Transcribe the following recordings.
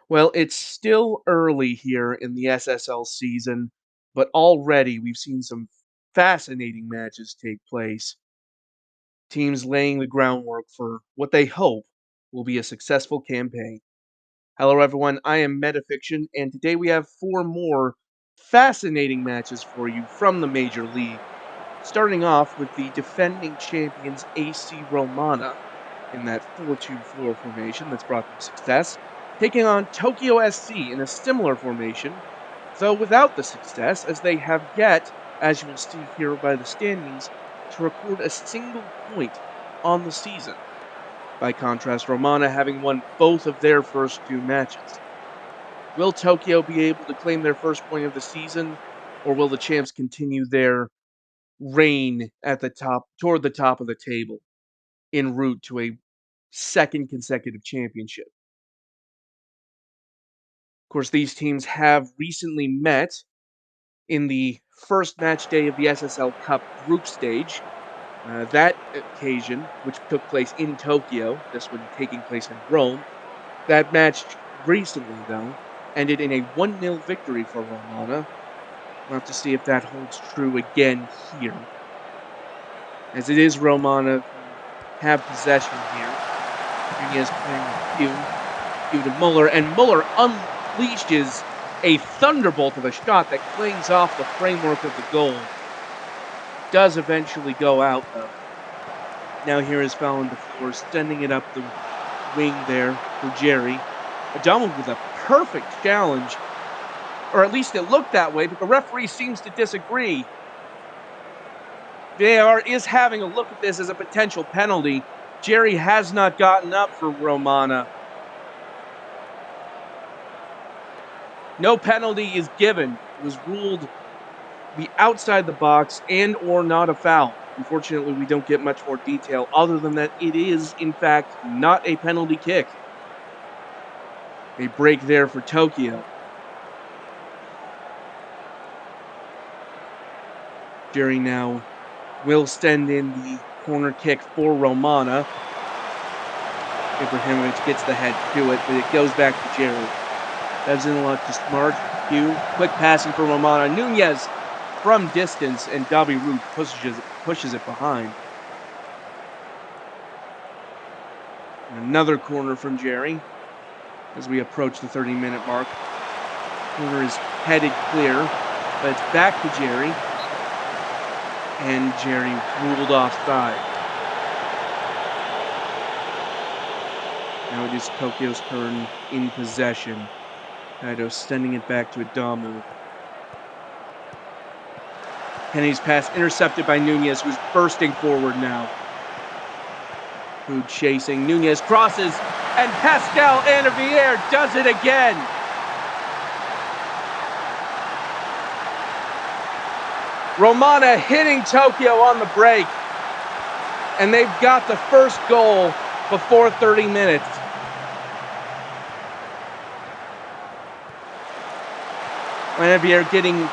Well, it's still early here in the SSL season, but already we've seen some fascinating matches take place. Teams laying the groundwork for what they hope will be a successful campaign. Hello, everyone. I am Metafiction, and today we have four more fascinating matches for you from the Major League. Starting off with the defending champions AC Romana in that 4-2-4 formation that's brought them success, taking on Tokyo SC in a similar formation, though without the success, as they have yet, as you will see here by the standings, to record a single point on the season. By contrast, Romana having won both of their first two matches. Will Tokyo be able to claim their first point of the season, or will the champs continue their reign at the top, toward the top of the table, en route to a second consecutive championship? Of course, these teams have recently met in the first match day of the SSL Cup group stage. That occasion, which took place in Tokyo, this one taking place in Rome, that match recently, though, ended in a 1-0 victory for Romana. We'll have to see if that holds true again here, as it is Romana who have possession here. Nunez playing with Hugh to Muller, and Muller unleashes a thunderbolt of a shot that clings off the framework of the goal. Does eventually go out, though. Now here is Fallon DeFleur sending it up the wing there for Jerry. Adamu with a perfect challenge, or at least it looked that way, but the referee seems to disagree. VAR is having a look at this as a potential penalty. Jerry has not gotten up for Romana. No penalty is given. It was ruled to be outside the box and or not a foul. Unfortunately, we don't get much more detail other than that it is, in fact, not a penalty kick. A break there for Tokyo. Jerry now will send in the corner kick for Romana. Ibrahimovic gets the head to it, but it goes back to Jerry. Evzinalak to Smart. Hugh, quick passing for Romana. Nunez from distance, and Gabi Root pushes it behind. Another corner from Jerry as we approach the 30-minute mark. Corner is headed clear, but it's back to Jerry, and Jerry ruled offside. Now it is Tokyo's turn in possession. Kaido sending it back to Adamu. Kennedy's pass intercepted by Nunez, who's bursting forward now. Food chasing. Nunez crosses, and Pascal Annavier does it again. Romana hitting Tokyo on the break, and they've got the first goal before 30 minutes. Annavier getting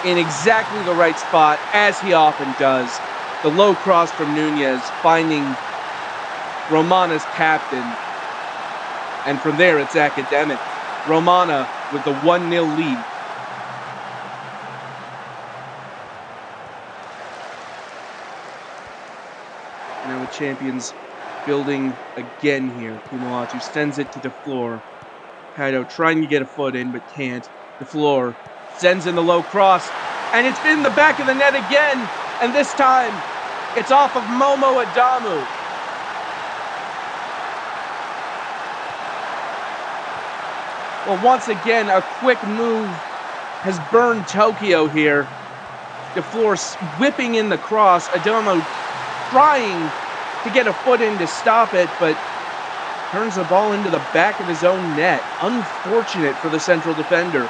in exactly the right spot, as he often does. The low cross from Nunez finding Romana's captain, and from there it's academic. Romana with the 1-0 lead. Now the champions building again here. Kumawatu sends it to DeFleur. Kaido trying to get a foot in, but can't. DeFleur sends in the low cross, and it's in the back of the net again, and this time it's off of Momo Adamu. Well, once again, a quick move has burned Tokyo here. DeFleur whipping in the cross. Adamu trying to get a foot in to stop it, but turns the ball into the back of his own net. Unfortunate for the central defender.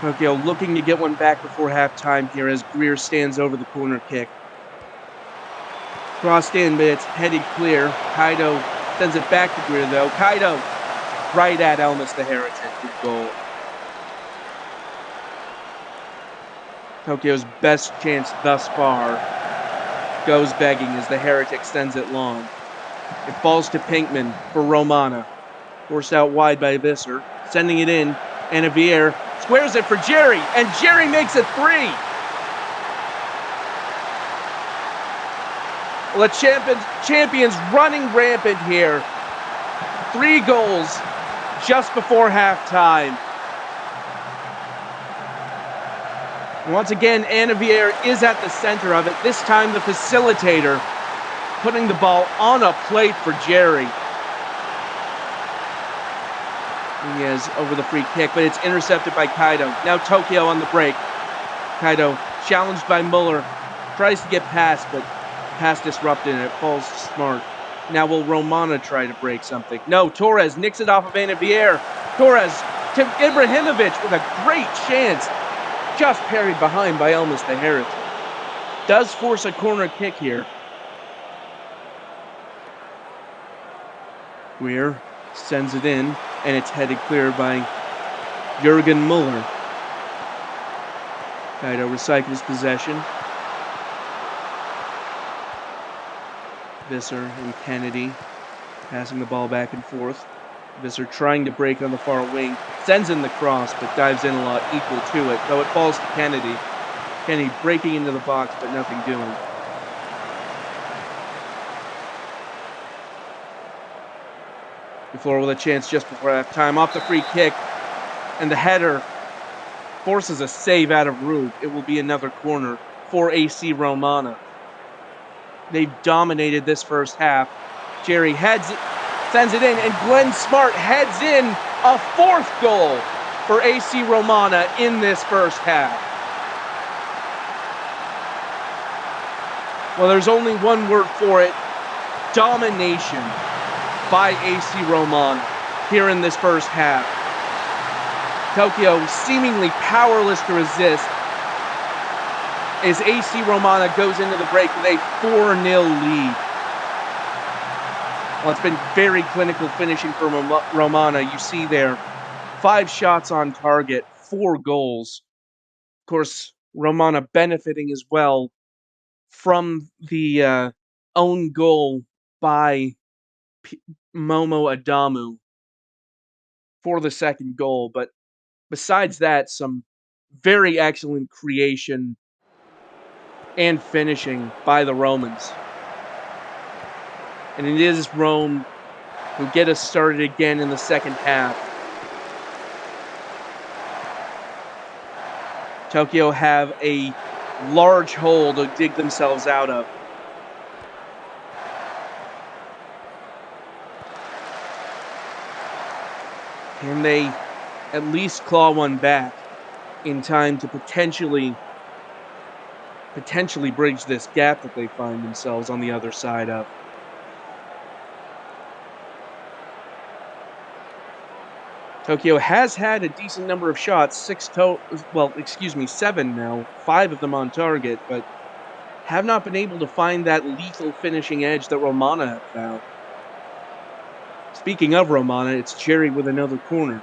Tokyo looking to get one back before halftime here as Greer stands over the corner kick. Crossed in, but it's headed clear. Kaido sends it back to Greer, though. Kaido right at Elmas the Heretic. Good goal. Tokyo's best chance thus far goes begging as the Heretic sends it long. It falls to Pinkman for Romana. Forced out wide by Visser. Sending it in. Anavier squares it for Jerry. And Jerry makes it 3. Well, the champions running rampant here. 3 goals just before halftime. Once again, Anavier is at the center of it. This time the facilitator putting the ball on a plate for Jerry. Nunez over the free kick, but it's intercepted by Kaido. Now Tokyo on the break. Kaido challenged by Muller. Tries to get past, but pass disrupted and it falls to Smart. Now will Romana try to break something? No, Torres nicks it off of Anavier. Torres to Ibrahimovic with a great chance. Just parried behind by Elmas the Heretic. Does force a corner kick here. Weir sends it in, and it's headed clear by Jurgen Muller. Kaido recycles possession. Visser and Kennedy passing the ball back and forth. Visser trying to break on the far wing. Sends in the cross, but dives in a lot equal to it, though it falls to Kennedy. Kennedy breaking into the box, but nothing doing. Before with a chance just before halftime. Off the free kick, and the header forces a save out of Rube. It will be another corner for AC Romana. They've dominated this first half. Jerry sends it in, and Glenn Smart heads in a 4th goal for AC Romana in this first half. Well, there's only one word for it: domination by AC Romana here in this first half. Tokyo seemingly powerless to resist as AC Romana goes into the break with a 4-0 lead. Well, it's been very clinical finishing for Romana. You see there, 5 shots on target, 4 goals. Of course, Romana benefiting as well from the own goal by Momo Adamu for the second goal. But besides that, some very excellent creation and finishing by the Romans. And it is Rome who get us started again in the second half. Tokyo have a large hole to dig themselves out of. Can they at least claw one back in time to potentially bridge this gap that they find themselves on the other side of? Tokyo has had a decent number of shots, 7 now, 5 of them on target, but have not been able to find that lethal finishing edge that Romana have found. Speaking of Romana, it's Jerry with another corner.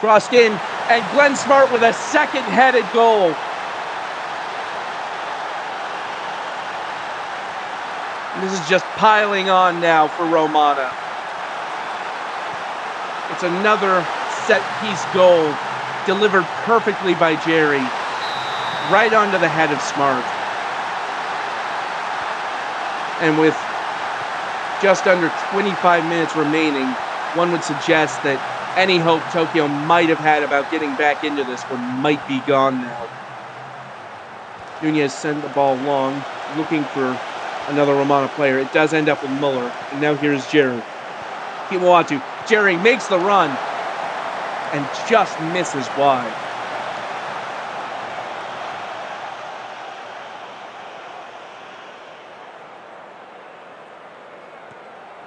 Crossed in, and Glenn Smart with a second headed goal. And this is just piling on now for Romana. It's another set-piece goal delivered perfectly by Jerry, right onto the head of Smart. And with just under 25 minutes remaining, one would suggest that any hope Tokyo might have had about getting back into this one might be gone now. Nunez sent the ball long, looking for another Romana player. It does end up with Muller, and now here's Jerry. Kimawatu. Jerry makes the run and just misses wide.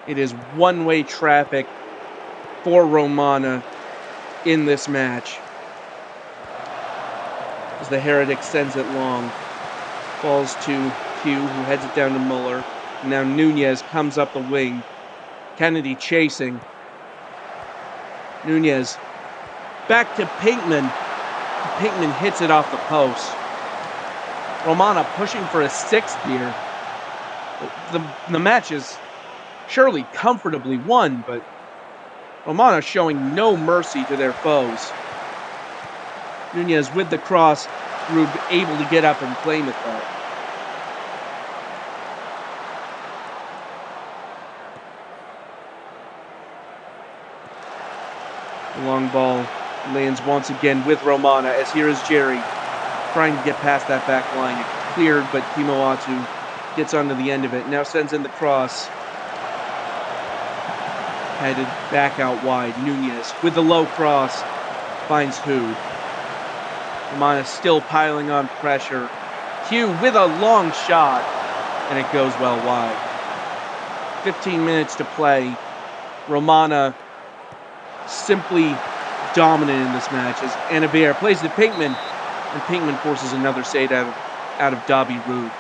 It is one-way traffic for Romana in this match. As the Heretic sends it long. Falls to Q, who heads it down to Muller. Now Nunez comes up the wing. Kennedy chasing. Nunez back to Pinkman. Pinkman hits it off the post. Romana pushing for a 6th here. The match is surely comfortably won, but Romana showing no mercy to their foes. Nunez with the cross, Rube able to get up and claim it though. The long ball lands once again with Romana, as here is Jerry trying to get past that back line. It cleared, but Kimoatu gets onto the end of it. Now sends in the cross. Headed back out wide. Nunez with the low cross finds Hood. Romana still piling on pressure. Q with a long shot, and it goes well wide. 15 minutes to play. Romana simply dominant in this match as Anavier plays to Pinkman, and Pinkman forces another save out of Dobby Rube.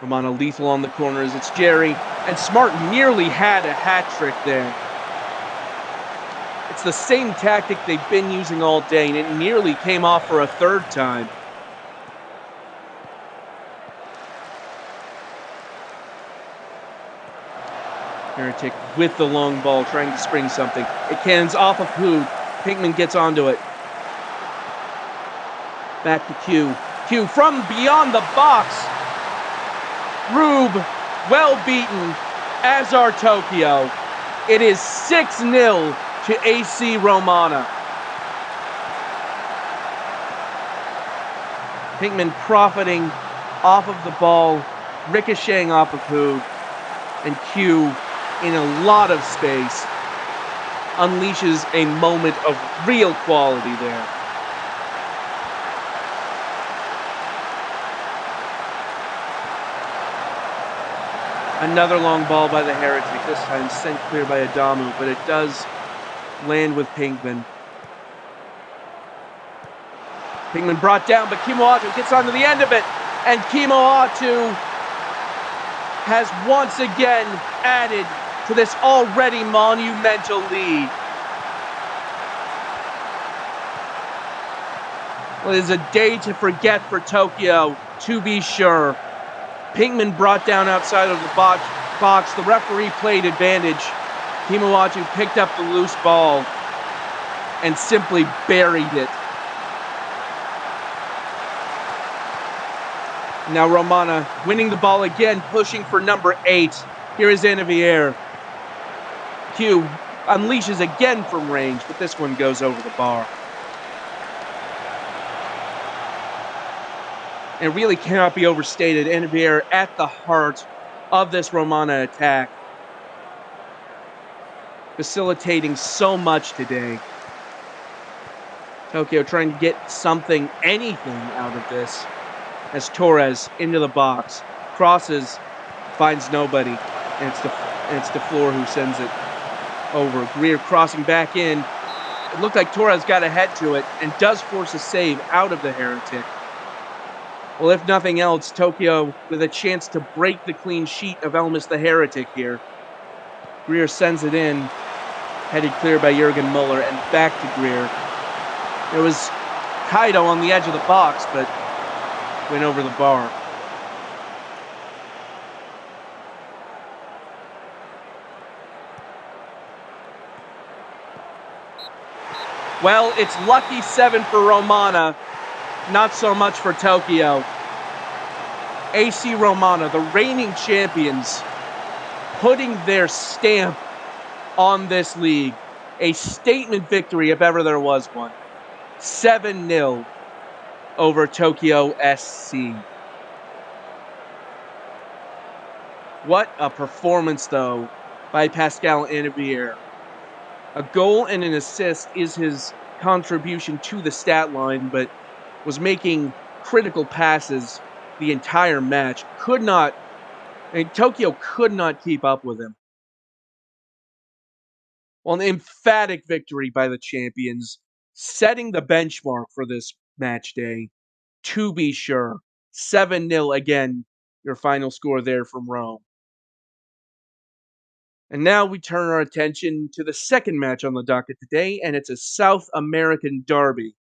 Romana lethal on the corners. It's Jerry, and Smart nearly had a hat trick there. It's the same tactic they've been using all day, and it nearly came off for a third time. Heretic with the long ball, trying to spring something. It cannons off of Hood. Pinkman gets onto it. Back to Q. Q from beyond the box. Rube, well beaten, as are Tokyo. It is 6-0 to AC Romana. Pinkman profiting off of the ball, ricocheting off of Hood, and Q in a lot of space unleashes a moment of real quality there. Another long ball by the Heretic, this time sent clear by Adamu, but it does land with Pinkman. Pinkman brought down, but Kimoatu gets onto the end of it, and Kimoatu has once again added to this already monumental lead. Well, it is a day to forget for Tokyo, to be sure. Pinkman brought down outside of the box. The referee played advantage. Kimoatu picked up the loose ball and simply buried it. Now Romana winning the ball again, pushing for number 8. Here is Anavier. Q unleashes again from range, but this one goes over the bar. And really cannot be overstated. Anavier at the heart of this Romana attack, facilitating so much today. Tokyo trying to get something, anything out of this. As Torres into the box, crosses, finds nobody, and it's DeFleur who sends it over. Greer crossing back in. It looked like Torres got ahead to it and does force a save out of the Heretic. Well, if nothing else, Tokyo with a chance to break the clean sheet of Elmas the Heretic here. Greer sends it in, headed clear by Jurgen Muller, and back to Greer. There was Kaido on the edge of the box, but went over the bar. Well, it's lucky 7 for Romana, not so much for Tokyo. AC Romana, the reigning champions, putting their stamp on this league. A statement victory, if ever there was one. 7-0 over Tokyo SC. What a performance, though, by Pascal Anavier. A goal and an assist is his contribution to the stat line, but was making critical passes the entire match. Tokyo could not keep up with him. Well, an emphatic victory by the champions, setting the benchmark for this match day, to be sure. 7-0 again, your final score there from Rome. And now we turn our attention to the second match on the docket today, and it's a South American derby.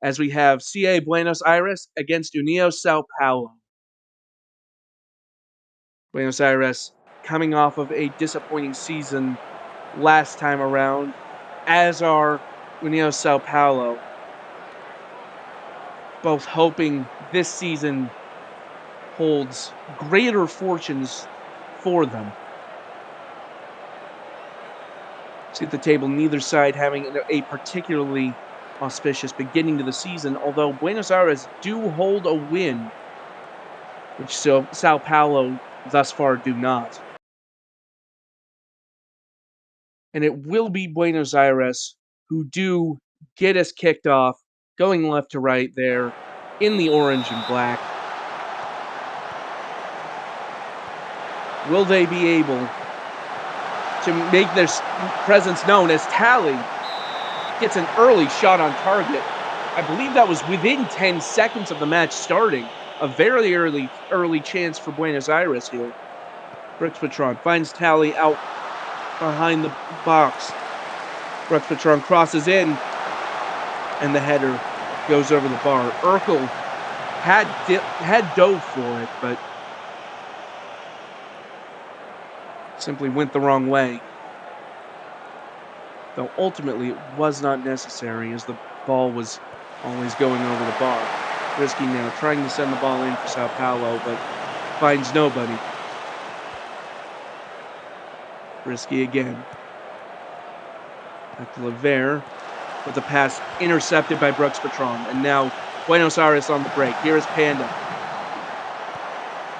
as we have CA Buenos Aires against União Sao Paulo. Buenos Aires coming off of a disappointing season last time around, as are União Sao Paulo, both hoping this season holds greater fortunes for them. See at the table, neither side having a particularly auspicious beginning to the season, although Buenos Aires do hold a win, which Sao Paulo thus far do not. And it will be Buenos Aires who do get us kicked off, going left to right there in the orange and black. Will they be able to make their presence known as Tally gets an early shot on target? I believe that was within 10 seconds of the match starting. A very early chance for Buenos Aires here. Brooks Patron finds Tally out behind the box. Brooks Patron crosses in, and the header goes over the bar. Urkel had dove for it, but simply went the wrong way. Though ultimately it was not necessary, as the ball was always going over the bar. Risky now, trying to send the ball in for Sao Paulo, but finds nobody. Risky again. Back to Lever, with the pass intercepted by Brooks Patron. And now Buenos Aires on the break. Here is Panda.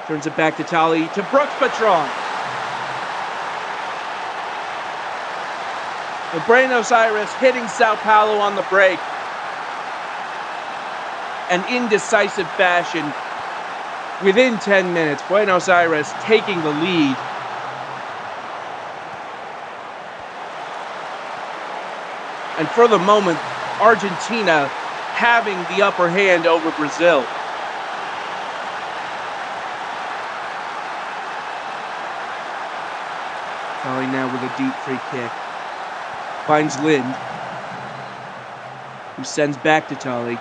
Turns it back to Tali, to Brooks Patron. And Buenos Aires hitting Sao Paulo on the break. An indecisive fashion. Within 10 minutes, Buenos Aires taking the lead. And for the moment, Argentina having the upper hand over Brazil. Tali now with a deep free kick. Finds Lind, who sends back to Tali.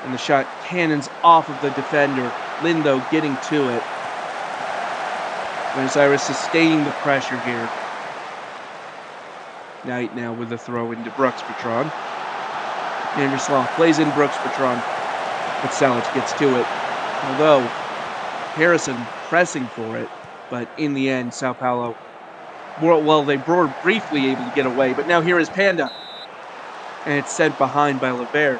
And the shot cannons off of the defender. Lind, though, getting to it. Buenos Aires sustaining the pressure here. Knight now with the throw into Brooks Patron. Vandersloot plays in Brooks Patron, but Salic gets to it. Although Harrison pressing for it, but in the end, Sao Paulo, they were briefly able to get away. But now here is Panda, and it's sent behind by Lever.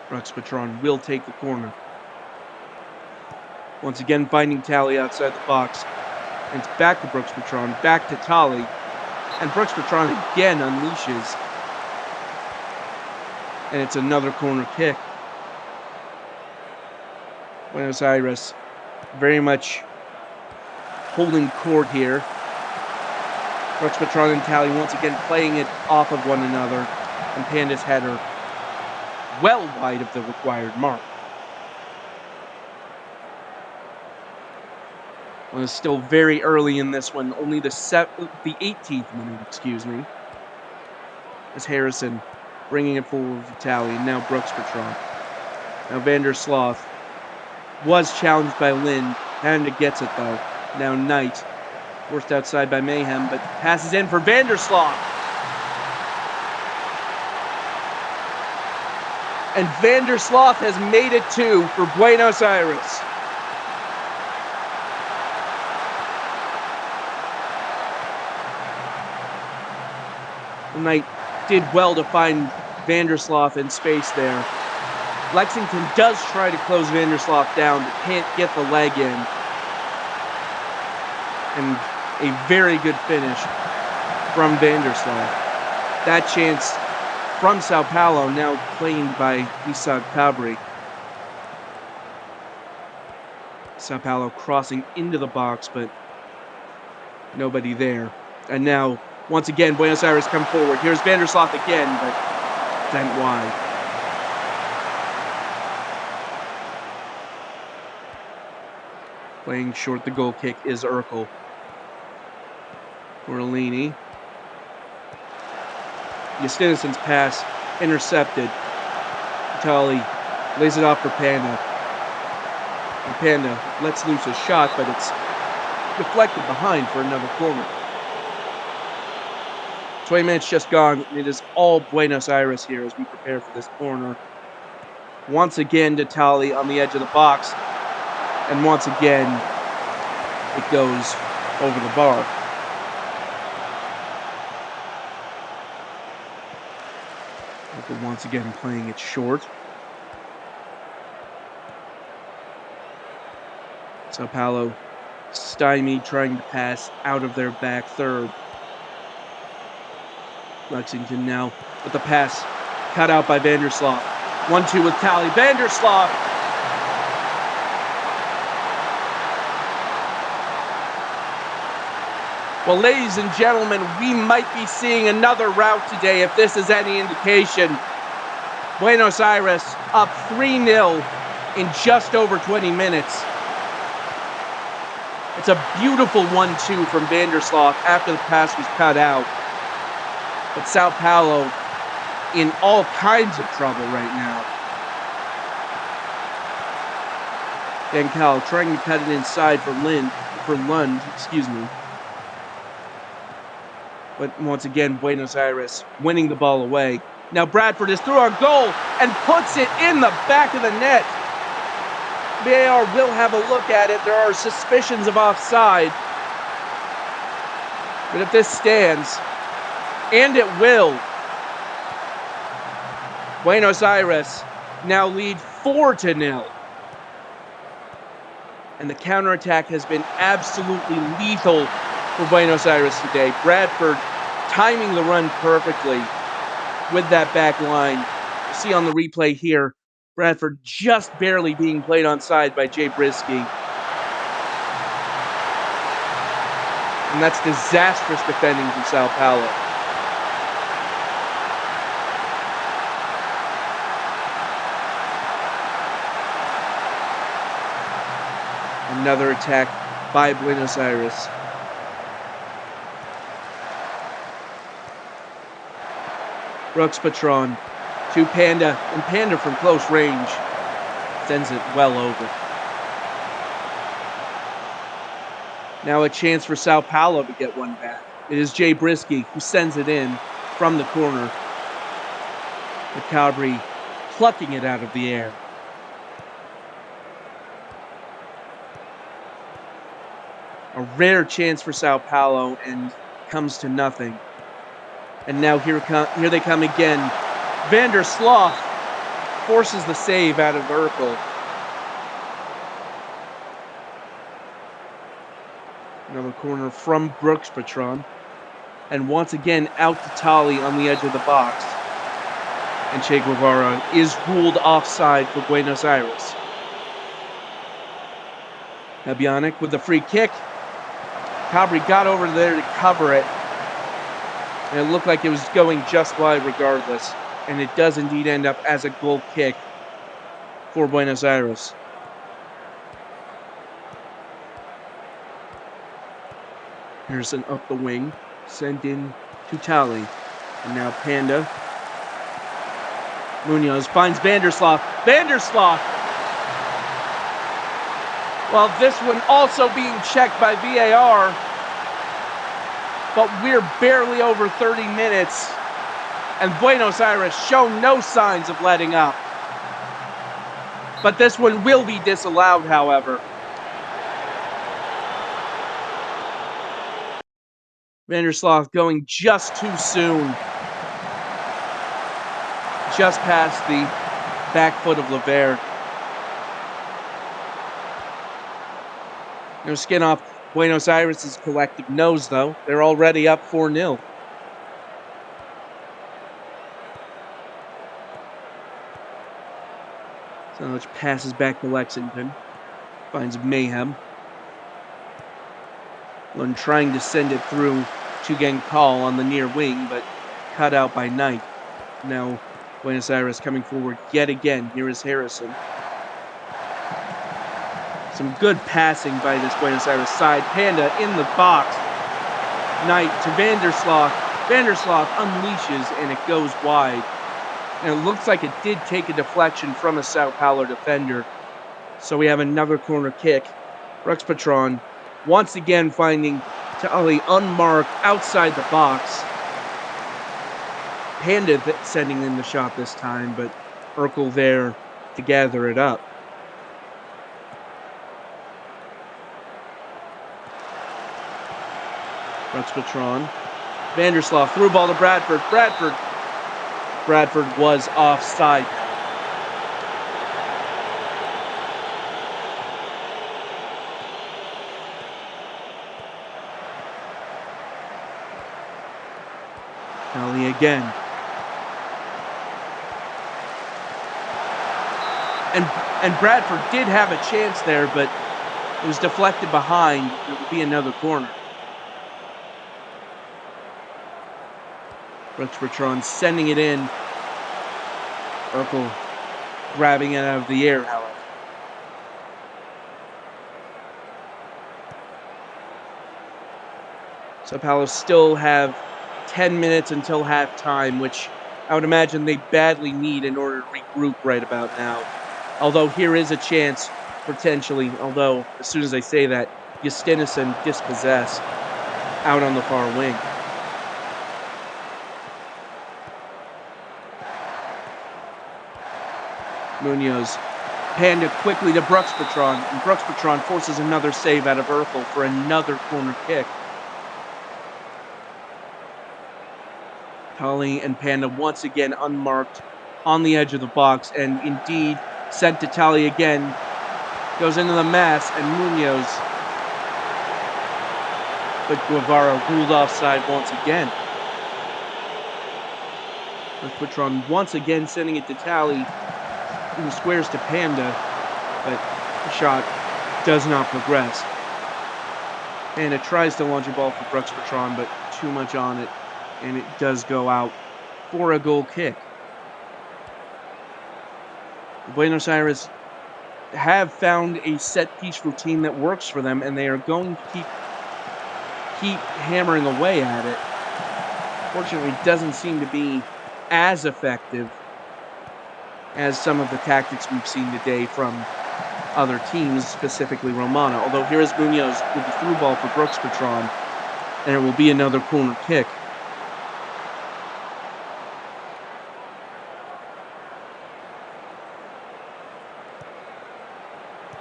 Brooks Patron will take the corner. Once again, finding Tally outside the box. And it's back to Brooks Patron, back to Tali. And Brooks Patron again unleashes. And it's another corner kick. Buenos Aires very much holding court here. Brooks Patron and Tally once again playing it off of one another. And Panda's header well wide of the required mark. Well, it's still very early in this one, only the 18th minute, as Harrison bringing it forward for Tally, and now Brooks Patron. Now Vandersloot was challenged by Lind. Panda gets it though. Now Knight, forced outside by Mayhem, but passes in for Vandersloot. And Vandersloot has made it 2 for Buenos Aires. Knight did well to find Vandersloot in space there. Lexington does try to close Vandersloot down, but can't get the leg in. And a very good finish from Vandersloot. That chance from Sao Paulo now claimed by Isaac Cabri. Sao Paulo crossing into the box, but nobody there. And now, once again, Buenos Aires come forward. Here's Vandersloot again, but sent wide. Playing short the goal kick is Urkel. Orellini. Yustinison's pass intercepted. Vitali lays it off for Panda. And Panda lets loose a shot, but it's deflected behind for another corner. 20 minutes just gone, and it is all Buenos Aires here as we prepare for this corner. Once again, Vitali on the edge of the box, and once again, it goes over the bar. But once again playing it short. Sao Paulo stymied trying to pass out of their back third. Lexington now with the pass cut out by Vandersloot. 1-2 with Tally. Vandersloot. Well, ladies and gentlemen, we might be seeing another rout today if this is any indication. Buenos Aires up 3-0 in just over 20 minutes. It's a beautiful 1-2 from Vandersloot after the pass was cut out. But Sao Paulo in all kinds of trouble right now. Van Cal trying to cut it inside for Lund, excuse me. But once again, Buenos Aires winning the ball away. Now Bradford is through on goal and puts it in the back of the net. VAR will have a look at it. There are suspicions of offside. But if this stands, and it will, Buenos Aires now lead 4-0. And the counterattack has been absolutely lethal for Buenos Aires today. Bradford timing the run perfectly with that back line. You see on the replay here, Bradford just barely being played onside by Jay Brisky. And that's disastrous defending from Sao Paulo. Another attack by Buenos Aires. Brooks Patron to Panda, and Panda from close range sends it well over. Now a chance for Sao Paulo to get one back. It is Jay Brisky who sends it in from the corner. McCaubry plucking it out of the air. A rare chance for Sao Paulo and comes to nothing. And now here they come again. Vandersloot forces the save out of Urkel. Another corner from Brooks Patron. And once again out to Tolly on the edge of the box. And Che Guevara is ruled offside for Buenos Aires. Nabianic with the free kick. Cabri got over there to cover it. And it looked like it was going just wide regardless. And it does indeed end up as a goal kick for Buenos Aires. Harrison up the wing. Sent in to Tally. And now Panda. Munoz finds Vandersloot. Vandersloot! Well, this one also being checked by VAR. But we're barely over 30 minutes. And Buenos Aires show no signs of letting up. But this one will be disallowed, however. Vandersloot going just too soon. Just past the back foot of Levere. No skin off Buenos Aires' collective nose, though. They're already up 4-0. So which passes back to Lexington. Finds Mayhem. Lund trying to send it through to Genkal on the near wing, but cut out by Knight. Now Buenos Aires coming forward yet again. Here is Harrison. Some good passing by this Buenos Aires side. Panda in the box. Knight to Vandersloot. Vandersloot unleashes and it goes wide. And it looks like it did take a deflection from a Sao Paulo defender. So we have another corner kick. Rex Patron once again finding Tali unmarked outside the box. Panda sending in the shot this time, but Urkel there to gather it up. Rex Patron. Vandersloot through ball to Bradford. Bradford was offside. Tally again. And Bradford did have a chance there, but it was deflected behind. It would be another corner. Rex Bertrand sending it in. Urkel grabbing it out of the air, however. Sao Paulo still have 10 minutes until halftime, which I would imagine they badly need in order to regroup right about now. Although here is a chance, potentially, although as soon as I say that, Justinison dispossessed out on the far wing. Munoz. Panda quickly to Brooks Patron, and Brooks Patron forces another save out of Urkel for another corner kick. Tully and Panda once again unmarked on the edge of the box, and indeed sent to Tally again. Goes into the mass, and Munoz, but Guevara ruled offside once again. With Patron once again sending it to Tally, who squares to Panda, but the shot does not progress. Panda tries to launch a ball for Brooks Patron, but too much on it, and it does go out for a goal kick. Buenos Aires have found a set piece routine that works for them, and they are going to keep hammering away at it. Fortunately, it doesn't seem to be as effective as some of the tactics we've seen today from other teams, specifically Romana. Although here is Munoz with the through ball for Brooks Patron, and it will be another corner kick.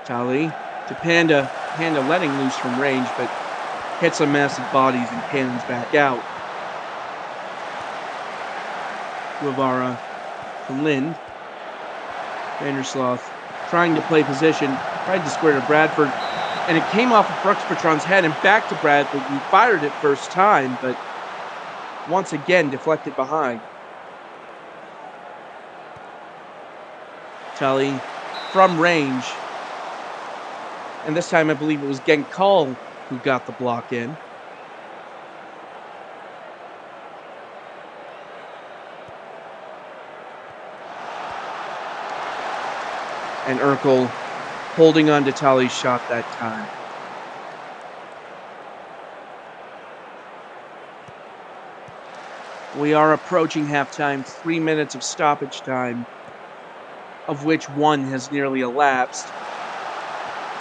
Tali to Panda. Panda letting loose from range, but hits some massive bodies and cannons back out. Guevara to Lind. Vandersloot trying to play position, tried to square to Bradford, and it came off of Brooks Patron's head and back to Bradford, who fired it first time, but once again deflected behind. Tully from range, and this time I believe it was Genkal who got the block in. And Urkel holding on to Tully's shot that time. We are approaching halftime, 3 minutes of stoppage time, of which one has nearly elapsed.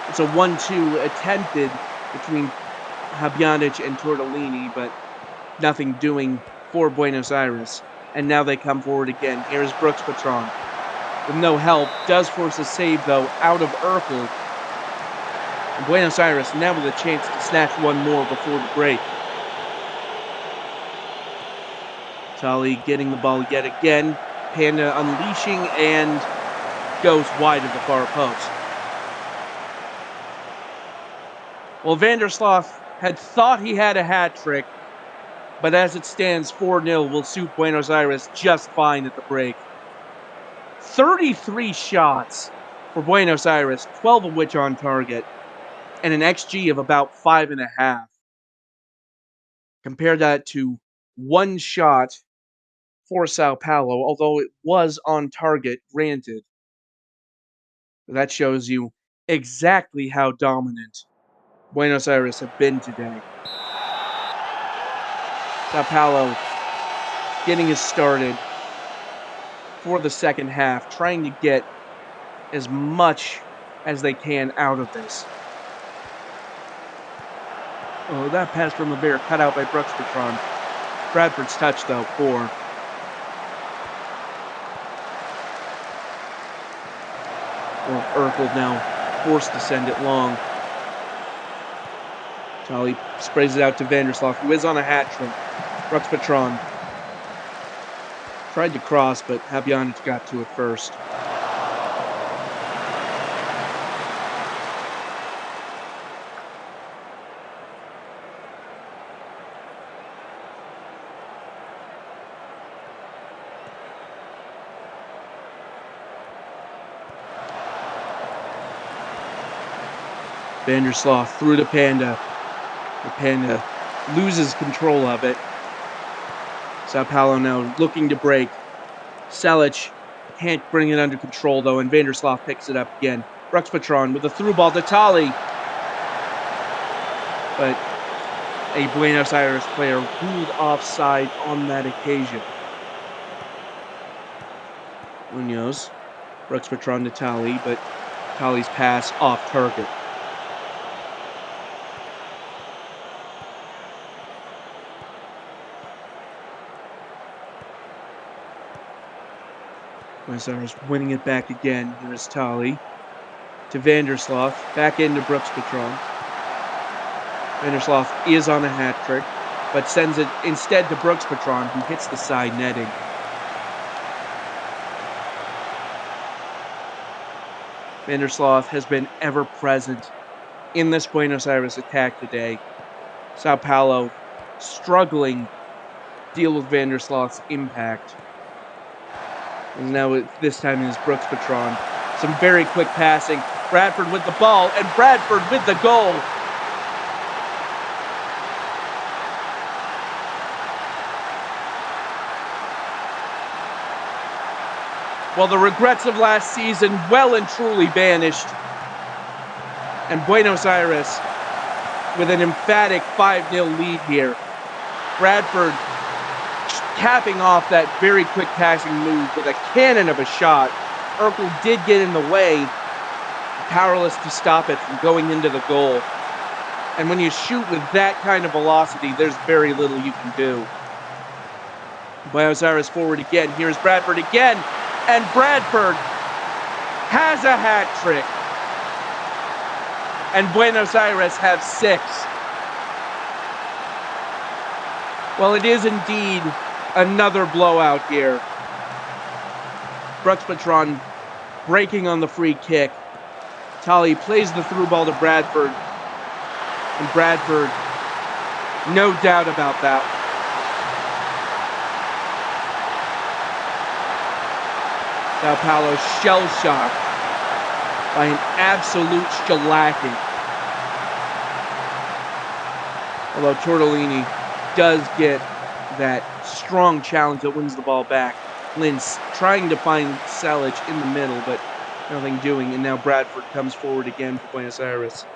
It's a 1-2 attempted between Habjanic and Tortellini, but nothing doing for Buenos Aires. And now they come forward again. Here's Brooks Patron. With no help, does force a save, though, out of Urkel. And Buenos Aires now with a chance to snatch one more before the break. Tully getting the ball yet again. Panda unleashing and goes wide of the far post. Well, Vandersloot had thought he had a hat trick, but as it stands, 4-0 will suit Buenos Aires just fine at the break. 33 shots for Buenos Aires, 12 of which on target, and an XG of about 5.5. Compare that to one shot for Sao Paulo, although it was on target, granted. That shows you exactly how dominant Buenos Aires have been today. Sao Paulo getting us started for the second half, trying to get as much as they can out of this. Oh, that pass from LeBear cut out by Brooks Bertrand. Bradford's touch, though, poor. Urkel now forced to send it long. Tolly sprays it out to Vandersloot, who is on a hat trick. Brooks Bertrand tried to cross, but Habjanic got to it first. Vandersloot through to Panda. The Panda loses control of it. Sao Paulo now looking to break. Selic can't bring it under control, though, and Vandersloot picks it up again. Brooks Bertrand with a through ball to Tolly. But a Buenos Aires player ruled offside on that occasion. Munoz. Brooks Bertrand to Tolly, but Tolly's pass off target. Buenos Aires winning it back again. Here is Tolly to Vandersloot, back into Brooks Bertrand. Vandersloot is on a hat trick, but sends it instead to Brooks Bertrand, who hits the side netting. Vandersloot has been ever present in this Buenos Aires attack today. Sao Paulo struggling to deal with Vandersloot's impact. And now this time it is Brooks Bertrand. Some very quick passing. Bradford with the ball, and Bradford with the goal. Well, the regrets of last season well and truly banished. And Buenos Aires with an emphatic 5-0 lead here. Bradford capping off that very quick passing move with a cannon of a shot. Urkel did get in the way, powerless to stop it from going into the goal. And when you shoot with that kind of velocity, there's very little you can do. Buenos Aires forward again. Here's Bradford again. And Bradford has a hat trick. And Buenos Aires have 6. Well, it is indeed another blowout here. Brooks Bertrand breaking on the free kick. Tolly plays the through ball to Bradford. And Bradford, no doubt about that. Sao Paulo shell-shocked by an absolute shellacking. Although Tortellini does get that strong challenge that wins the ball back. Lintz trying to find Selic in the middle, but nothing doing. And now Bradford comes forward again for Buenos Aires.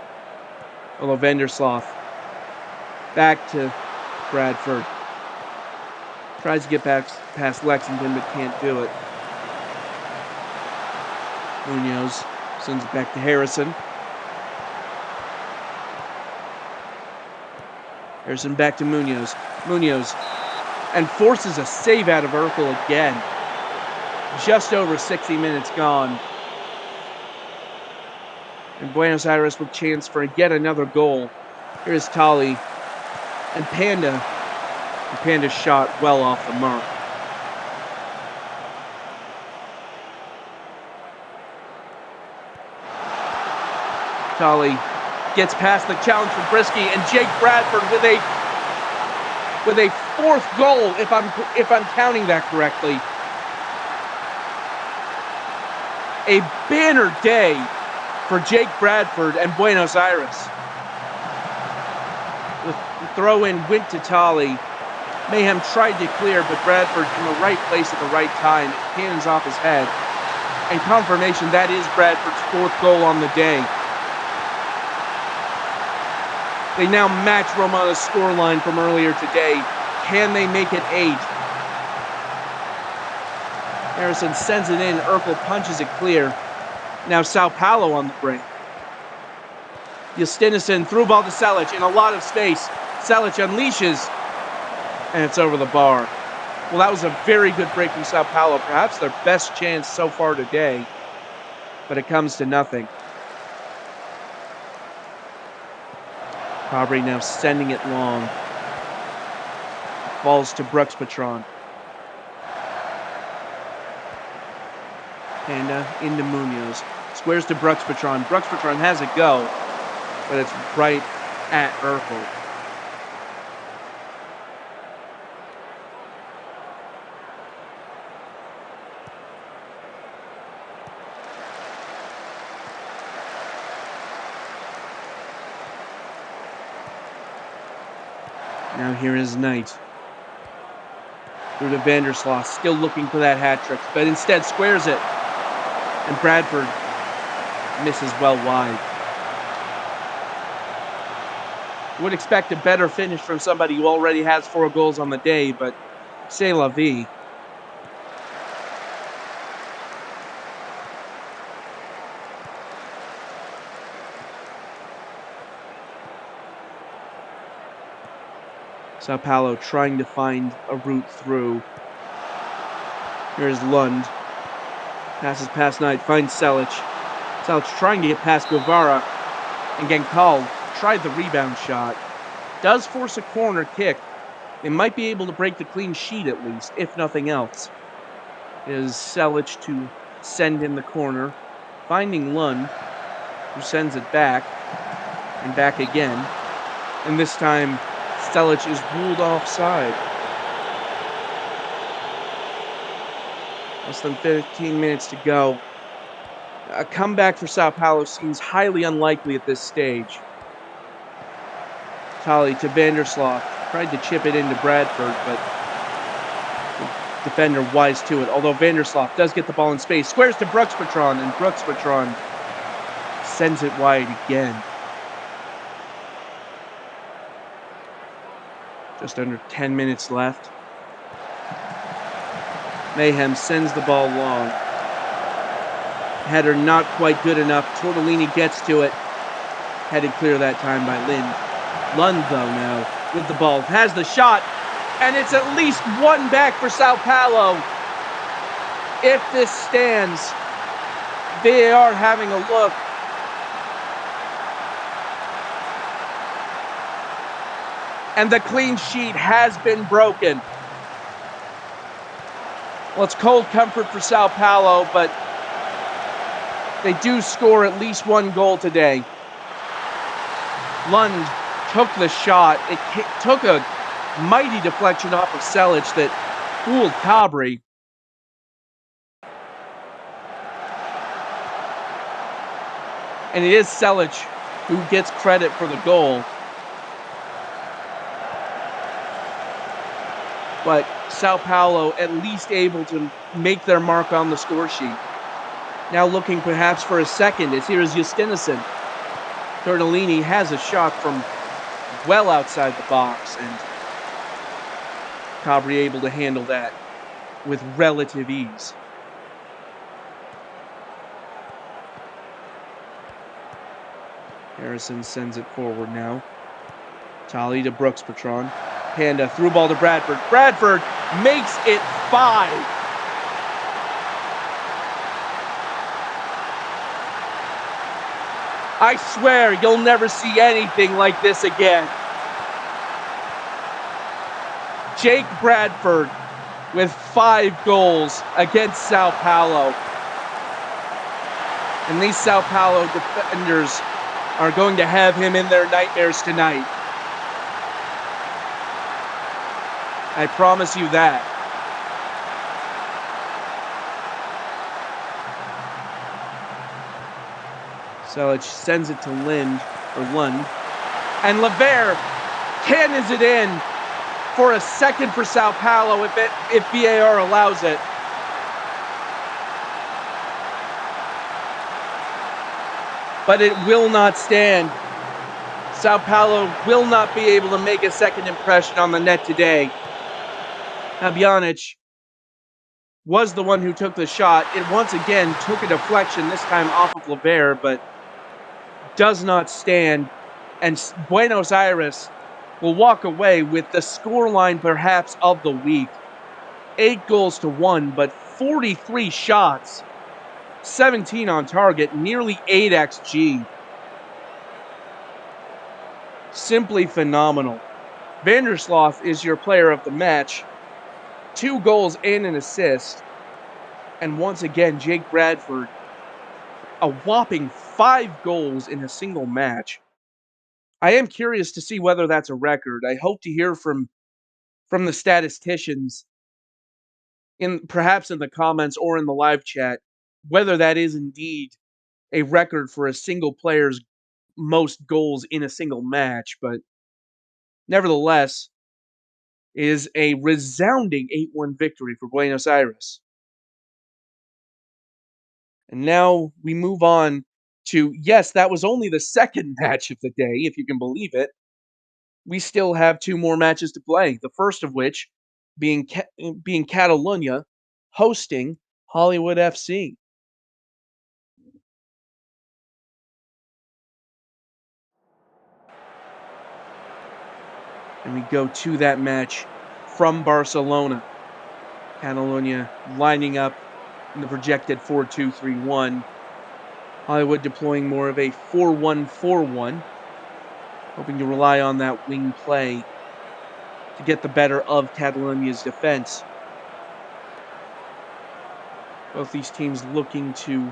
Although Vandersloot back to Bradford. Tries to get back past Lexington, but can't do it. Munoz sends it back to Harrison. Harrison back to Munoz. Munoz. And forces a save out of Urkel again. Just over 60 minutes gone. And Buenos Aires with chance for yet another goal. Here's Tolly. And Panda. And Panda's shot well off the mark. Tolly gets past the challenge from Brisky, and Jake Bradford with a 4th goal, if I'm counting that correctly. A banner day for Jake Bradford and Buenos Aires. The throw-in went to Tolly. Mayhem tried to clear, but Bradford in the right place at the right time. It cannons off his head. And confirmation that is Bradford's 4th goal on the day. They now match Romana's scoreline from earlier today. Can they make it 8? Harrison sends it in. Urkel punches it clear. Now Sao Paulo on the break. Justinison through ball to Selic in a lot of space. Selic unleashes, and it's over the bar. Well, that was a very good break from Sao Paulo. Perhaps their best chance so far today, but it comes to nothing. Cabri now sending it long. Falls to Brooks Patron. Panda into Munoz. Squares to Brooks Patron. Brooks Patron has a go, but it's right at Urkel. Now here is Knight. Through to Vandersloot, still looking for that hat trick, but instead squares it. And Bradford misses well wide. Would expect a better finish from somebody who already has 4 goals on the day, but c'est la vie. Sao Paulo trying to find a route through. Here's Lund. Passes past Knight, finds Selic. Selic trying to get past Guevara and getting called. Tried the rebound shot. Does force a corner kick. They might be able to break the clean sheet at least, if nothing else. Is Selic to send in the corner. Finding Lund, who sends it back. And back again. And this time, Selic is ruled offside. Less than 15 minutes to go. A comeback for Sao Paulo seems highly unlikely at this stage. Tolly to Vandersloot. Tried to chip it into Bradford, but the defender wise to it. Although Vandersloot does get the ball in space. Squares to Brooks Patron, and Brooks Patron sends it wide again. Just under 10 minutes left. Mayhem sends the ball long. Header not quite good enough. Tortellini gets to it. Headed clear that time by Lind. Lund, though, now with the ball. Has the shot. And it's at least one back for Sao Paulo. If this stands, VAR having a look. And the clean sheet has been broken. Well, it's cold comfort for Sao Paulo, but they do score at least 1 goal today. Lund took the shot. It took a mighty deflection off of Selic that fooled Cabri. And it is Selic who gets credit for the goal. But Sao Paulo at least able to make their mark on the score sheet. Now looking perhaps for a second, as here is Justinison. Tortellini has a shot from well outside the box, and Cabri able to handle that with relative ease. Harrison sends it forward now. Tolly to Brooks Patron. Panda through ball to Bradford. Bradford makes it 5. I swear you'll never see anything like this again. Jake Bradford with 5 goals against Sao Paulo. And these Sao Paulo defenders are going to have him in their nightmares tonight. I promise you that. Selic sends it to Lund, and Levere cannons it in for a second for Sao Paulo if VAR allows it. But it will not stand. Sao Paulo will not be able to make a second impression on the net today. Now, Bjanic was the one who took the shot. It once again took a deflection, this time off of LeVere, but does not stand. And Buenos Aires will walk away with the scoreline perhaps of the week. 8-1, but 43 shots, 17 on target, nearly 8 XG. Simply phenomenal. Vandersloot is your player of the match. 2 goals and an assist. And once again, Jake Bradford, a whopping 5 goals in a single match. I am curious to see whether that's a record. I hope to hear from the statisticians perhaps in the comments or in the live chat whether that is indeed a record for a single player's most goals in a single match, but nevertheless is a resounding 8-1 victory for Buenos Aires. And now we move on to, yes, that was only the second match of the day, if you can believe it. We still have 2 more matches to play, the first of which being Catalunya hosting Hollywood FC. And we go to that match from Barcelona. Catalunya lining up in the projected 4-2-3-1. Hollywood deploying more of a 4-1-4-1, hoping to rely on that wing play to get the better of Catalunya's defense. Both these teams looking to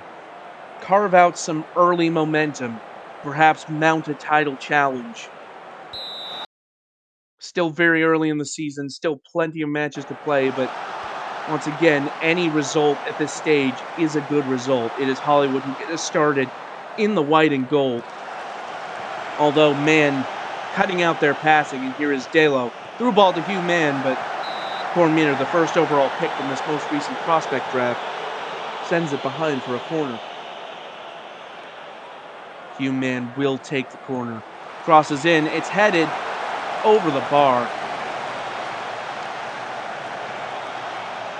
carve out some early momentum, perhaps mount a title challenge. Still very early in the season, still plenty of matches to play, but once again, any result at this stage is a good result. It is Hollywood who get us started in the white and gold. Although, man, cutting out their passing, and here is Delo. Through ball to Hugh Mann, but Cormier, the first overall pick from this most recent prospect draft, sends it behind for a corner. Hugh Mann will take the corner. Crosses in, it's headed over the bar.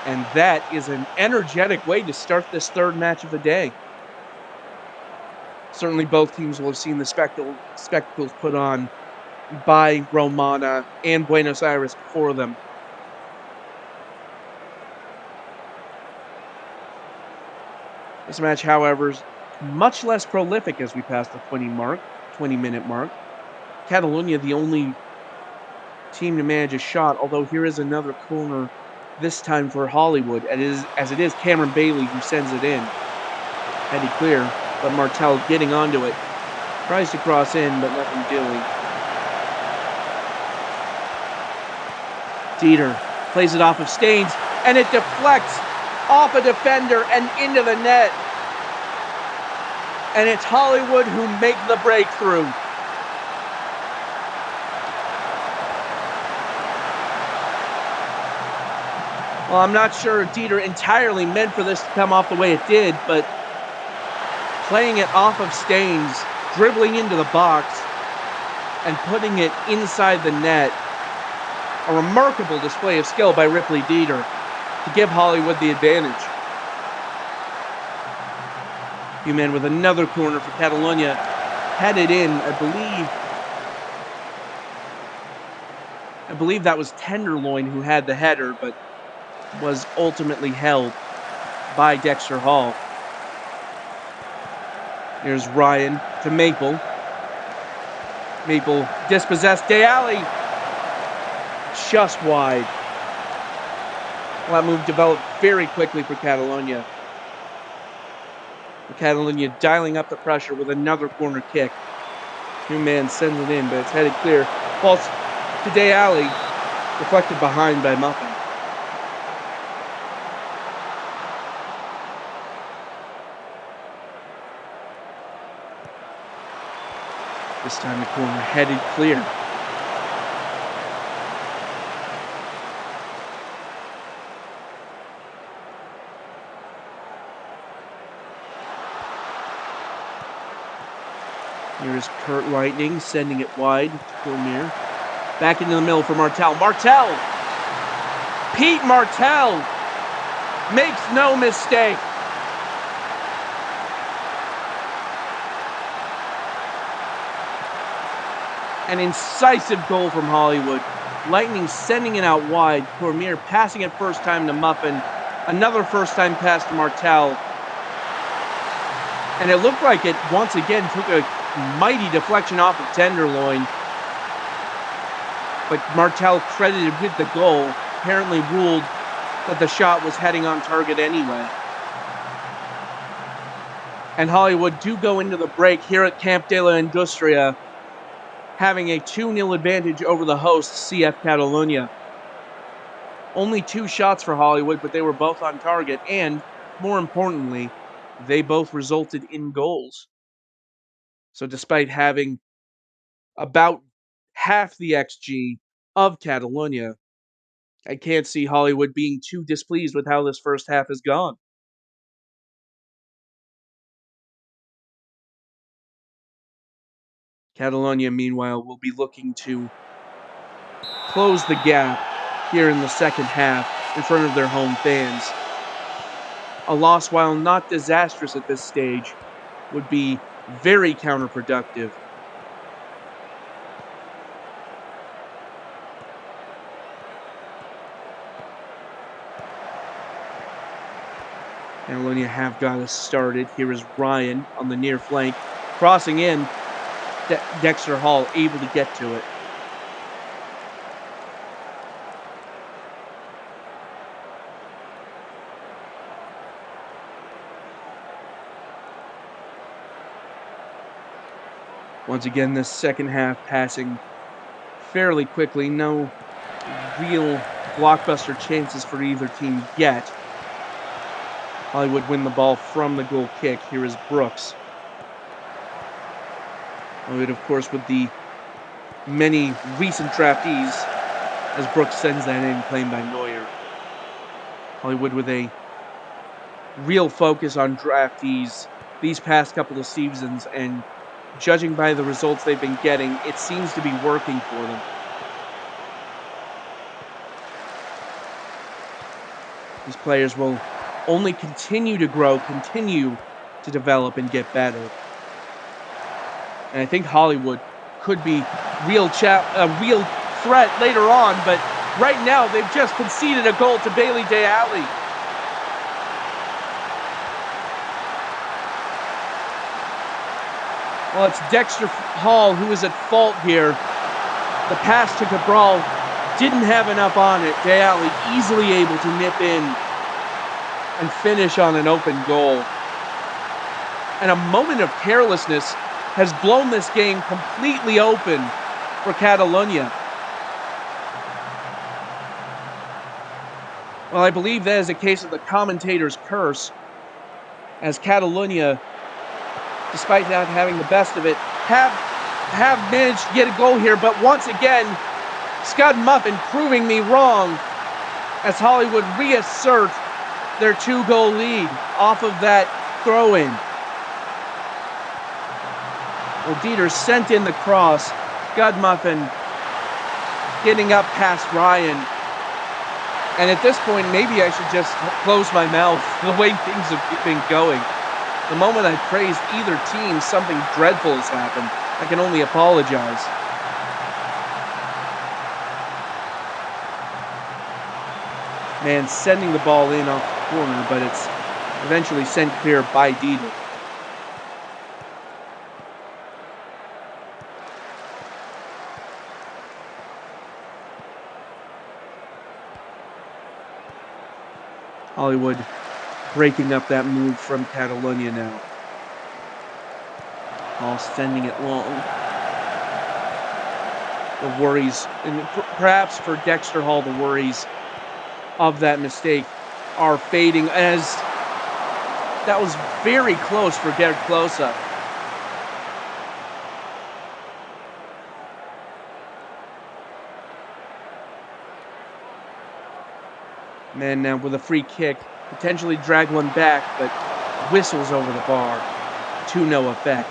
And that is an energetic way to start this third match of the day. Certainly both teams will have seen the spectacles put on by Romana and Buenos Aires before them. This match, however, is much less prolific as we pass the 20-minute mark. Catalunya, the only team to manage a shot, although here is another corner, this time for Hollywood, as it is Cameron Bailey who sends it in. Headed clear, but Martel getting onto it. Tries to cross in, but nothing doing. Dieter plays it off of Staines, and it deflects off a defender and into the net. And it's Hollywood who make the breakthrough. Well, I'm not sure Dieter entirely meant for this to come off the way it did, but playing it off of Staines, dribbling into the box, and putting it inside the net. A remarkable display of skill by Ripley Dieter to give Hollywood the advantage. Hugh Mann with another corner for Catalunya. Headed in, I believe that was Tenderloin who had the header, but was ultimately held by Dexter Hall. Here's Ryan to Maple. Maple dispossessed. Deali just wide. Well, that move developed very quickly for Catalunya. Catalunya dialing up the pressure with another corner kick. Hugh Mann sends it in, but it's headed clear. Falls to Deali, deflected behind by Muffin. This time the corner headed clear. Here's Kurt Lightning sending it wide to Cormier. Back into the middle for Martel. Martel! Pete Martel! makes no mistake. An incisive goal from Hollywood. Lightning sending it out wide. Cormier passing it first time to Muffin. Another first time pass to Martel. And it looked like it once again took a mighty deflection off of Tenderloin. But Martel, credited with the goal, apparently ruled that the shot was heading on target anyway. And Hollywood do go into the break here at Camp de la Industria, having a 2-0 advantage over the host, CF Catalunya. Only 2 shots for Hollywood, but they were both on target, and, more importantly, they both resulted in goals. So despite having about half the XG of Catalunya, I can't see Hollywood being too displeased with how this first half has gone. Catalonia, meanwhile, will be looking to close the gap here in the second half in front of their home fans. A loss, while not disastrous at this stage, would be very counterproductive. Catalonia have got us started. Here is Ryan on the near flank, crossing in. Dexter Hall able to get to it. Once again, this second half passing fairly quickly. No real blockbuster chances for either team yet. Hollywood win the ball from the goal kick. Here is Brooks. Hollywood, of course, with the many recent draftees, as Brooks sends that in, claimed by Neuer. Hollywood with a real focus on draftees these past couple of seasons, and judging by the results they've been getting, it seems to be working for them. These players will only continue to grow, continue to develop, and get better. And I think Hollywood could be a real threat later on, but right now they've just conceded a goal to Bailey De Ali. Well, it's Dexter Hall who is at fault here. The pass to Cabral didn't have enough on it. De Ali easily able to nip in and finish on an open goal. And a moment of carelessness has blown this game completely open for Catalunya. Well, I believe that is a case of the commentator's curse, as Catalunya, despite not having the best of it, have managed to get a goal here, but once again, Scud Muffin proving me wrong as Hollywood reassert their 2-goal lead off of that throw-in. Well, Dieter sent in the cross. Scud Muffin getting up past Ryan. And at this point, maybe I should just close my mouth the way things have been going. The moment I praise either team, something dreadful has happened. I can only apologize. Man sending the ball in off the corner, but it's eventually sent clear by Dieter. Hollywood breaking up that move from Catalunya now. All sending it long. The worries, and perhaps for Dexter Hall, the worries of that mistake are fading, as that was very close for Gerd Klose. Man now with a free kick, potentially drag one back, but whistles over the bar to no effect.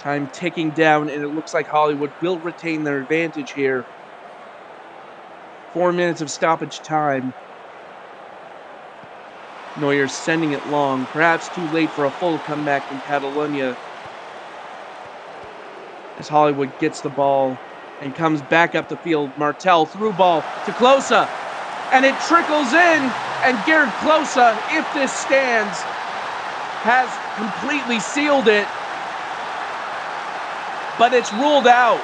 Time ticking down, and it looks like Hollywood will retain their advantage here. 4 minutes of stoppage time. Neuer sending it long, perhaps too late for a full comeback from Catalonia. As Hollywood gets the ball and comes back up the field, Martel through ball to Klose, and it trickles in, and Gerd Klose, if this stands, has completely sealed it, but it's ruled out.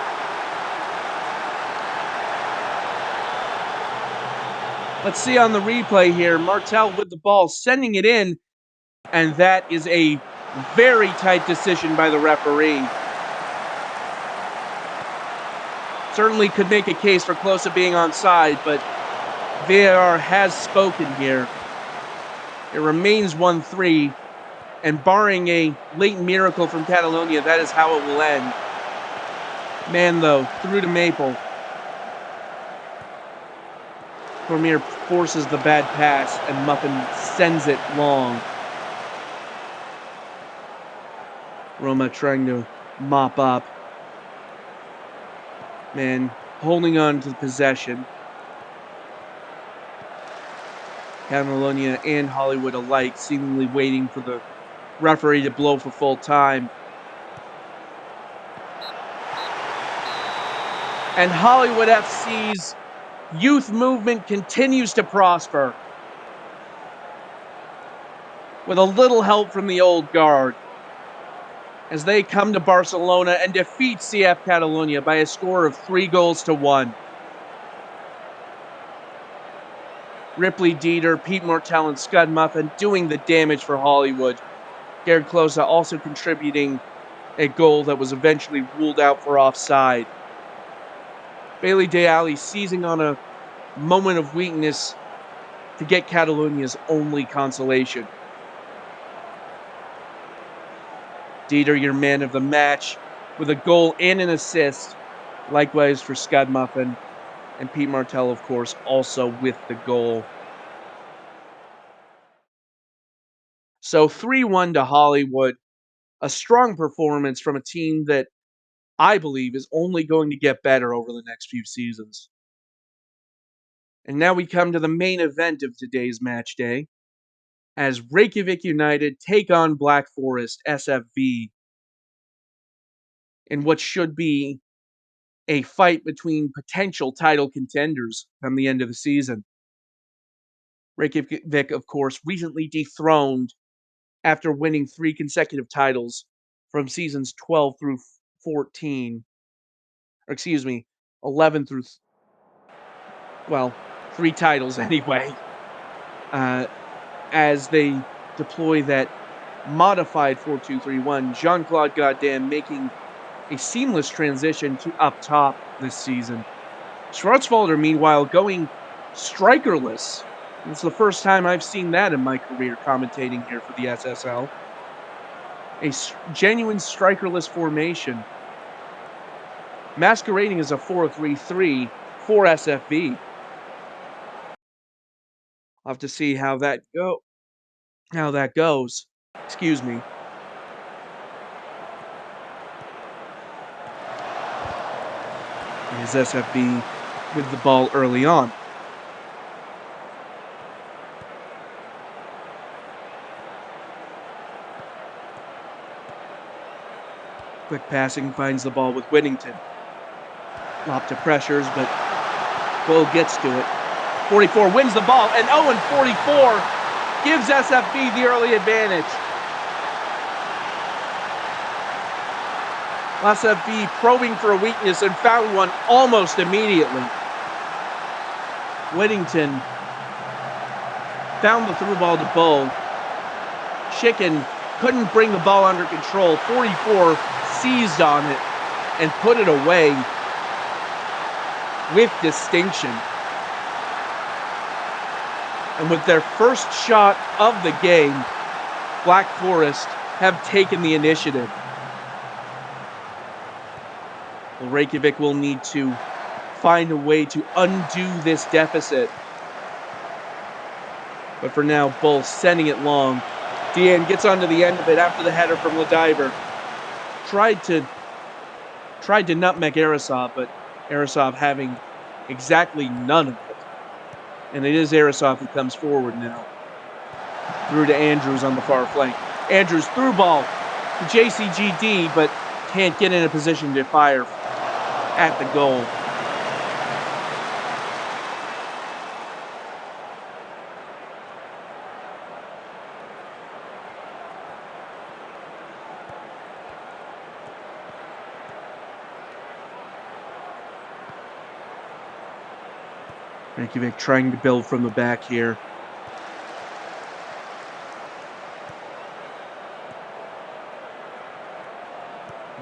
Let's see on the replay here, Martel with the ball, sending it in, and that is a very tight decision by the referee. Certainly could make a case for Klose being onside, but VAR has spoken here. It remains 1-3, and barring a late miracle from Catalonia, that is how it will end. Man, though, through to Maple. Cormier forces the bad pass, and Muffin sends it long. Roma trying to mop up. Man, holding on to the possession. Catalonia and Hollywood alike seemingly waiting for the referee to blow for full time. And Hollywood FC's youth movement continues to prosper, with a little help from the old guard, as they come to Barcelona and defeat CF Catalonia by a score of 3-1. Ripley Dieter, Pete Mortel, and Scud Muffin doing the damage for Hollywood. Gerd Klose also contributing a goal that was eventually ruled out for offside. Bailey Deali seizing on a moment of weakness to get Catalonia's only consolation. Dieter, your man of the match, with a goal and an assist. Likewise for Scud Muffin. And Pete Martel, of course, also with the goal. So 3-1 to Hollywood. A strong performance from a team that I believe is only going to get better over the next few seasons. And now we come to the main event of today's match day, as Reykjavik United take on Black Forest SFV in what should be a fight between potential title contenders come the end of the season. Reykjavik, of course, recently dethroned after winning 3 consecutive titles from seasons 12 through 14. Or excuse me, 11 through, 3 titles anyway. As they deploy that modified 4-2-3-1, Jean-Claude Goddam making a seamless transition to up top this season. Schwarzwalder, meanwhile, going strikerless. It's the first time I've seen that in my career commentating here for the SSL. A genuine strikerless formation, masquerading as a 4-3-3 for SFV. I'll have to see how that goes. Excuse me. As SFV with the ball early on. Quick passing finds the ball with Whittington. Lopta pressures, but Boyle gets to it. 44 wins the ball, and Owen 44 gives SFV the early advantage. SFV probing for a weakness and found one almost immediately. Whittington found the through ball to Bull. Chicken couldn't bring the ball under control. 44 seized on it and put it away with distinction. And with their first shot of the game, Black Forest have taken the initiative. Well, Reykjavik will need to find a way to undo this deficit. But for now, Bull sending it long. Deanne gets onto the end of it after the header from Ladiver. Tried to nutmeg Arasov, but Arasov having exactly none of it. And it is Arisov who comes forward now. Through to Andrews on the far flank. Andrews through ball to JCGD, but can't get in a position to fire at the goal. Reykjavik trying to build from the back here.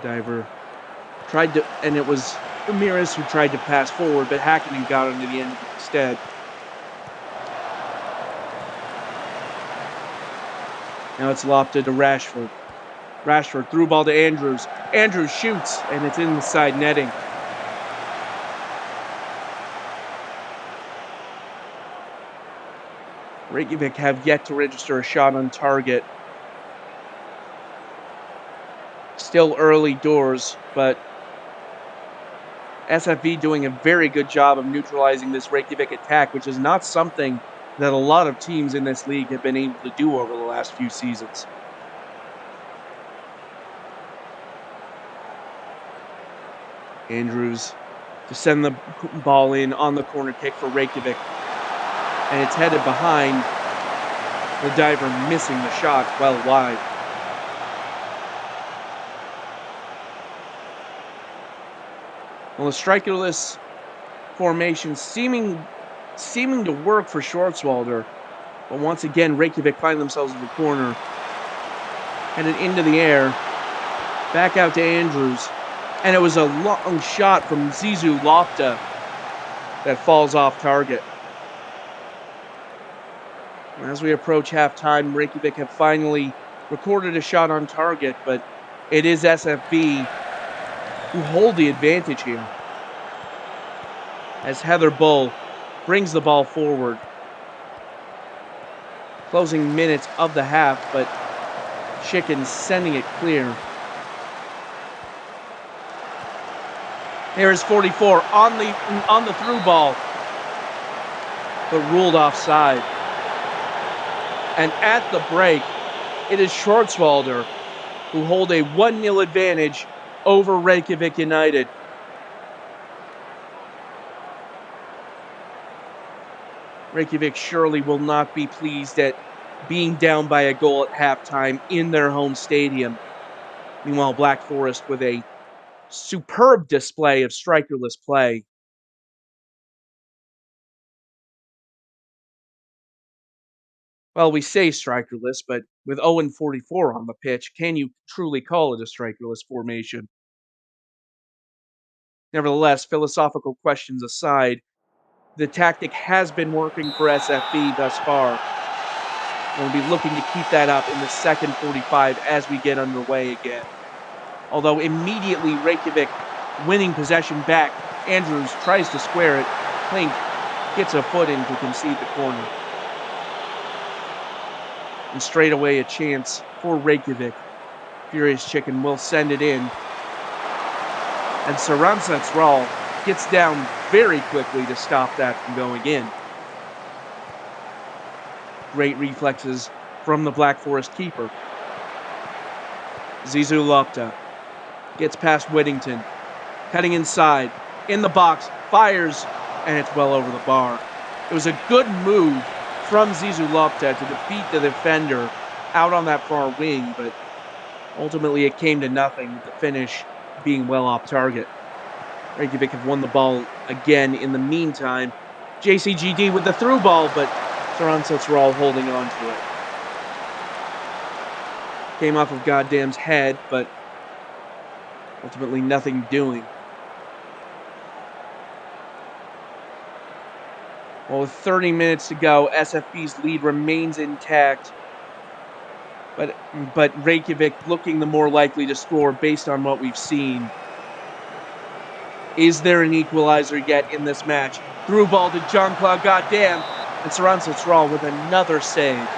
Diver tried to, and it was Ramirez who tried to pass forward, but Hakkinen got onto the end of it instead. Now it's lofted to Rashford. Rashford through ball to Andrews. Andrews shoots, and it's in the side netting. Reykjavik have yet to register a shot on target. Still early doors, but SFV doing a very good job of neutralizing this Reykjavik attack, which is not something that a lot of teams in this league have been able to do over the last few seasons. Andrews to send the ball in on the corner kick for Reykjavik, and it's headed behind. The diver missing the shot well wide. Well, the strikerless formation seeming to work for Schwarzwalder, but once again Reykjavik find themselves in the corner, headed into the air, back out to Andrews, and it was a long shot from Zizou Lofta that falls off target. As we approach halftime, Reykjavik have finally recorded a shot on target, but it is SFB who hold the advantage here. As Heather Bull brings the ball forward. Closing minutes of the half, but Chicken sending it clear. There is 44 on the through ball, but ruled offside. And at the break, it is Schwarzwalder who hold a 1-0 advantage over Reykjavik United. Reykjavik surely will not be pleased at being down by a goal at halftime in their home stadium. Meanwhile, Black Forest with a superb display of strikerless play. Well, we say strikerless, but with Owen 44 on the pitch, can you truly call it a strikerless formation? Nevertheless, philosophical questions aside, the tactic has been working for SFB thus far. We'll be looking to keep that up in the second 45 as we get underway again. Although immediately Reykjavik winning possession back, Andrews tries to square it. Klink gets a foot in to concede the corner. And straight away a chance for Reykjavik. Furious Chicken will send it in. And Saransatsral gets down very quickly to stop that from going in. Great reflexes from the Black Forest keeper. Zizou Lopta gets past Whittington, cutting inside, in the box, fires, and it's well over the bar. It was a good move from Zizou Lopta to defeat the defender out on that far wing, but ultimately it came to nothing, with the finish being well off target. Reykjavik have won the ball again in the meantime. JCGD with the through ball, but Saransatsral holding on to it. Came off of Goddamn's head, but ultimately nothing doing. Well, with 30 minutes to go, SFB's lead remains intact. But Reykjavik looking the more likely to score based on what we've seen. Is there an equalizer yet in this match? Through ball to John Claude Goddamn, and Saransatsral with another save.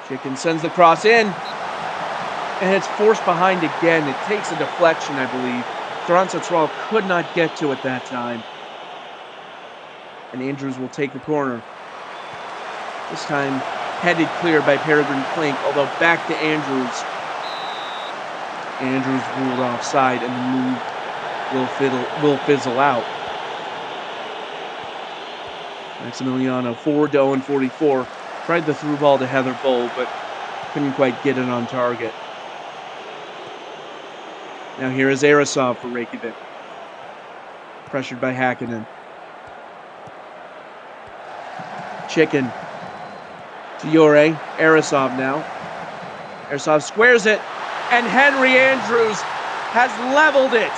Chicken sends the cross in, And it's forced behind again. It takes a deflection, I believe. Saran could not get to it that time. And Andrews will take the corner. This time headed clear by Peregrine Klink, although back to Andrews. Andrews ruled offside, and the move will fizzle out. Maximiliano forward to Owen 44. Tried the through ball to Heather Bowl, but couldn't quite get it on target. Now here is Arasov for Reykjavik. Pressured by Hakkinen. Chicken to Jore. Arasov now. Arasov squares it, and Henry Andrews has leveled it.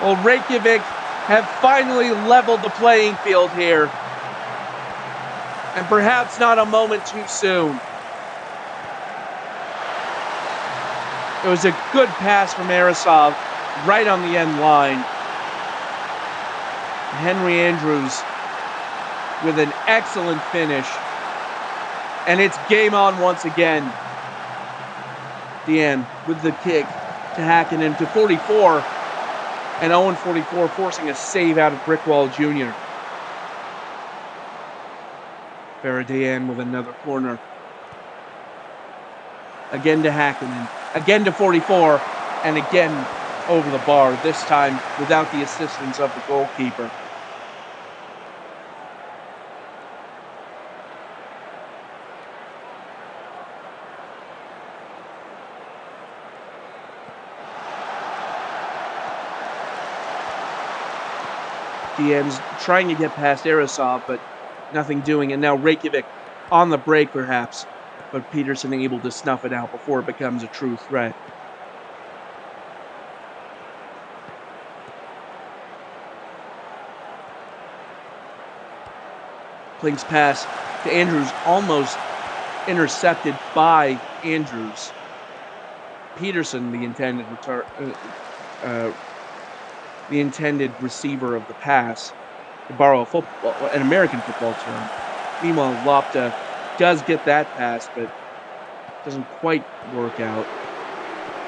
Well, Reykjavik have finally leveled the playing field here. And perhaps not a moment too soon. It was a good pass from Arasov right on the end line. Henry Andrews with an excellent finish. And it's game on once again. Deanne with the kick to Hakkinen to 44. And Owen 44 forcing a save out of Brickwall Jr. Farah with another corner. Again to Hakkinen. Again to 44. And again over the bar. This time without the assistance of the goalkeeper. Deanne's trying to get past Arasov, but nothing doing. And now Reykjavik on the break, perhaps. But Peterson able to snuff it out before it becomes a true threat. Klink's pass to Andrews, almost intercepted by Andrews. Peterson, the intended receiver of the pass, to borrow an American football term. Meanwhile, Lopta does get that pass, but doesn't quite work out.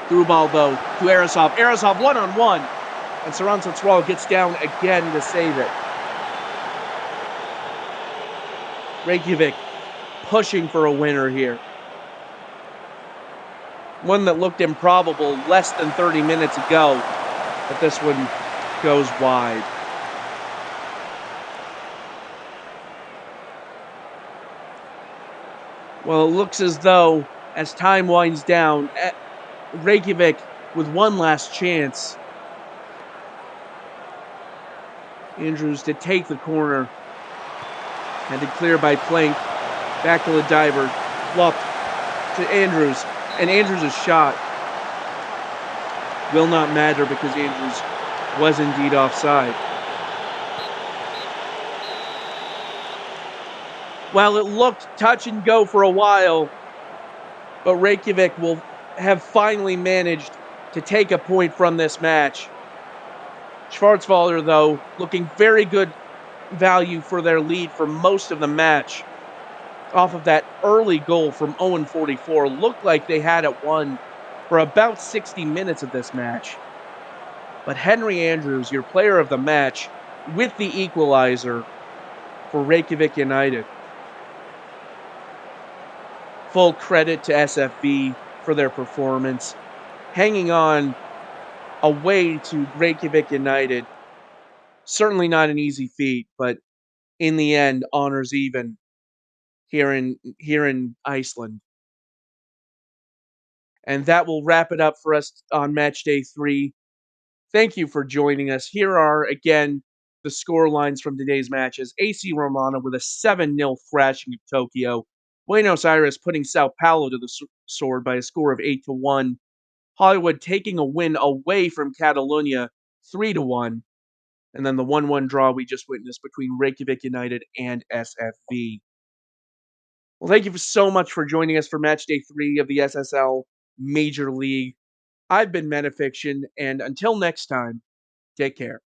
Through ball, though, to Arasov. Arasov one-on-one. And Saran gets down again to save it. Reykjavik pushing for a winner here. One that looked improbable less than 30 minutes ago. But this one goes wide. Well, it looks as though, as time winds down, Reykjavik with one last chance. Andrews to take the corner. Handed clear by Plank. Back to the diver. Flopped to Andrews. And Andrews' shot will not matter because Andrews was indeed offside. Well, it looked touch and go for a while, but Reykjavik will have finally managed to take a point from this match. Schwarzwälder, though, looking very good value for their lead for most of the match. Off of that early goal from Owen 44, looked like they had it won for about 60 minutes of this match. But Henry Andrews, your player of the match, with the equalizer for Reykjavik United. Full credit to SFV for their performance, hanging on away to Reykjavik United. Certainly not an easy feat, but in the end, honors even here in Iceland. And that will wrap it up for us on match day 3. Thank you for joining us. Here are, again, the score lines from today's matches. AC Romana with a 7-0 thrashing of Tokyo. Buenos Aires putting Sao Paulo to the sword by a score of 8-1. Hollywood taking a win away from Catalunya 3-1. And then the 1-1 draw we just witnessed between Reykjavik United and SFV. Well, thank you so much for joining us for match day 3 of the SSL Major League. I've been Metafiction, and until next time, take care.